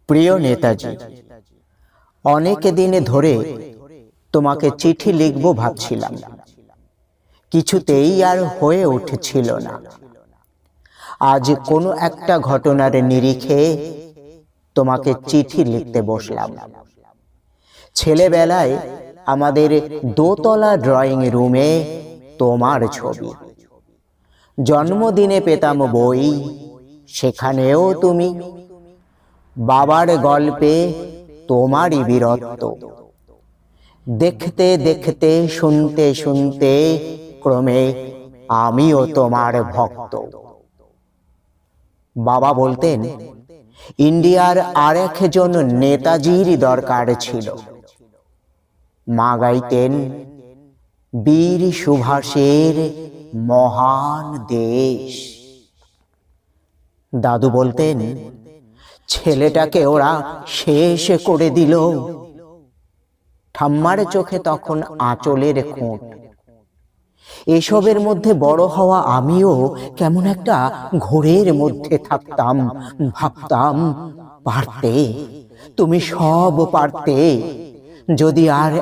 প্রিয় নেতাজি, অনেক দিন ধরে তোমাকে চিঠি লিখব ভাবছিলাম, কিছুতেই আর হয়ে উঠছিল না। আজ কোনো একটা ঘটনার নিরিখে তোমাকে চিঠি লিখতে বসলাম। ছেলেবেলায় আমাদের দোতলা ড্রয়িং রুমে তোমার ছবি, জন্মদিনে পেতাম বই, সেখানেও তুমি। বাবার গল্পে তোমারই বীরত্ব, দেখতে দেখতে শুনতে শুনতে ক্রমে আমিও তোমার ভক্ত। বাবা বলতেন ইন্ডিয়ার আরেকজন নেতাজির দরকার ছিল। মা গাইতেন বীর সুভাষের মহান দেশ। দাদু বলতেন ছেলেটাকে ওরা শেষ করে দিল। ঠাম্মার চোখে তখন আঁচলের খুঁট। এসবের মধ্যে বড় হওয়া আমিও কেমন একটা ঘোরের মধ্যে থাকতাম, ভাবতাম পারতে, তুমি সব পারতে, যদি আর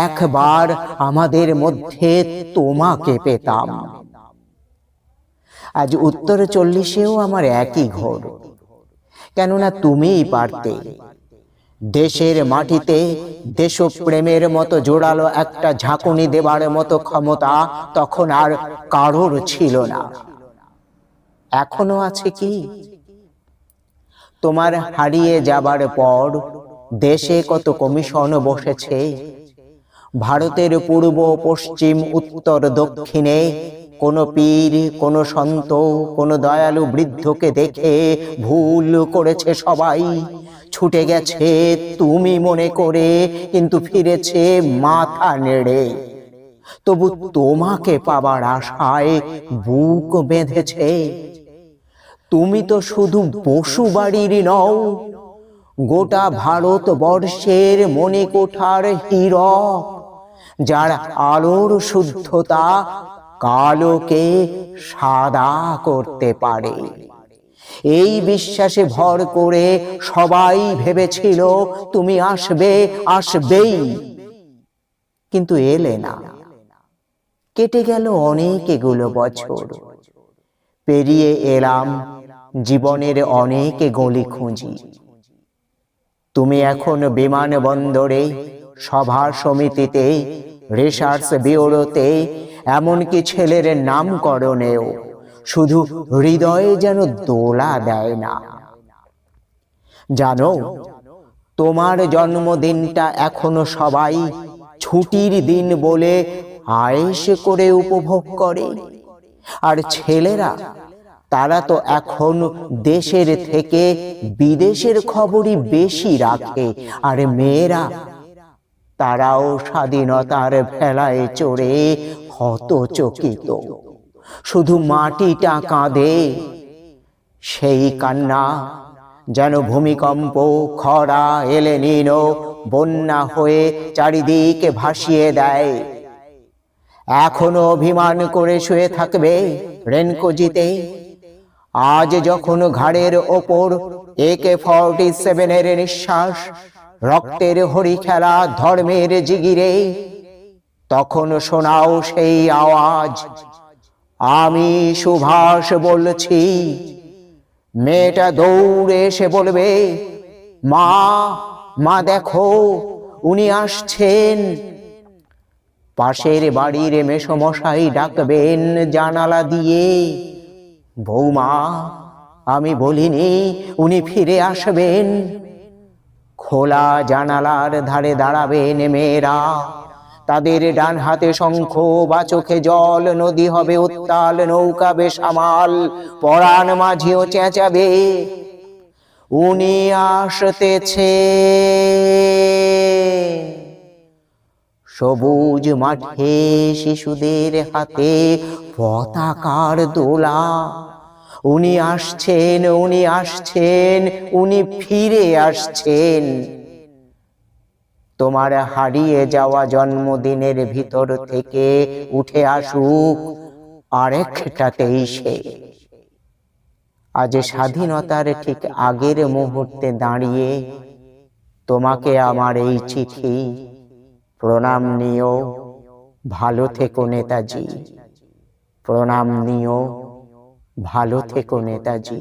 একবার আমাদের মধ্যে তোমাকে পেতাম। আজ উত্তর 40-এও আমার একই ঘোর, কেননা তুমিই পারতে। দেশের মাটিতে দেশপ্রেমের মতো জোরালো একটা ঝাঁকুনি দেবার মতো ক্ষমতা তখন আর কারোর ছিল না। এখনো আছে কি? তোমার হারিয়ে যাবার পর দেশে কত কমিশন বসেছে। ভারতের পূর্ব পশ্চিম উত্তর দক্ষিণে কোন পীর, কোন সন্ত, কোন দয়ালু বৃদ্ধকে দেখে ভুল করেছে সবাই, ছুটে গেছে তুমি মনে করে, কিন্তু ফিরেছে মাথা নেড়ে। তবু তোমাকে পাবার আশায় বুক বেঁধেছে। তুমি তো শুধু বসুবাড়ির নও, গোটা ভারতবর্ষের মণিকোঠার হীরক, যার আলোর শুদ্ধতা কালোকে সাদা করতে পারে। এই বিশ্বাসে ভর করে সবাই ভেবেছিল তুমি আসবেই, কিন্তু এলে না। কেটে গেল অনেকগুলো বছর, পেরিয়ে এলাম জীবনের অনেক গলি খুঁজি। তুমি এখন বিমানবন্দরে, সভা সমিতিতে, রিসার্চ ব্যুরোতে, এমনকি ছেলের নামকরণেও শুধু হৃদয়ে যেন দোলা দেয় না। জানো, তোমার জন্মদিনটা এখনো সবাই ছুটির দিন বলে আয়েশ করে উপভোগ করে। আর ছেলেরা, তারা তো এখন দেশের থেকে বিদেশের খবরই বেশি রাখে। আর মেয়েরা, তারাও স্বাধীনতার ভেলায় চড়ে হতচকিত, শুধু মাটিটা কাঁদে। সেই কান্না যেন ভূমিকম্প, খরা, এলেনিনো, বন্যা হয়ে চারিদিকে ভাসিয়ে দেয়। এখনো অভিমান করে শুয়ে থাকবে রেনকোজিতে? আজ যখন ঘাড়ের ওপর AK-47 নিঃশ্বাস, রক্তের হরি খেলা ধর্মের জিগিরে, তখন শোনাও সেই আওয়াজ, আমি সুভাষ বলছি। মেয়েটা দৌড়ে এসে বলবে, মা দেখো, উনি আসছেন। পাশের বাড়ির মেসোমশাই ডাকবেন জানালা দিয়ে, বৌমা, আমি বলিনি উনি ফিরে আসবেন? খোলা জানালার ধারে দাঁড়াবেন মেয়েরা, তাদের ডান হাতে শঙ্খ বা চোখে জল, নদী হবে উত্তাল, নৌকা বেসামাল, পরাণ মাঝিও চেঁচাবে, উনি আসতেছে। সবুজ মাঠে শিশুদের হাতে পতাকার দোলা, উনি আসছেন, উনি আসছেন, উনি ফিরে আসছেন। তোমার হারিয়ে যাওয়া জন্মদিনের ভিতর থেকে উঠে আসুক আরেকটা 23-এ। আজ স্বাধীনতার ঠিক আগের মুহূর্তে দাঁড়িয়ে তোমাকে আমার এই চিঠি। প্রণাম নিও, ভালো থেকো নেতাজি। প্রণাম নিও, ভালো থেকো নেতাজি।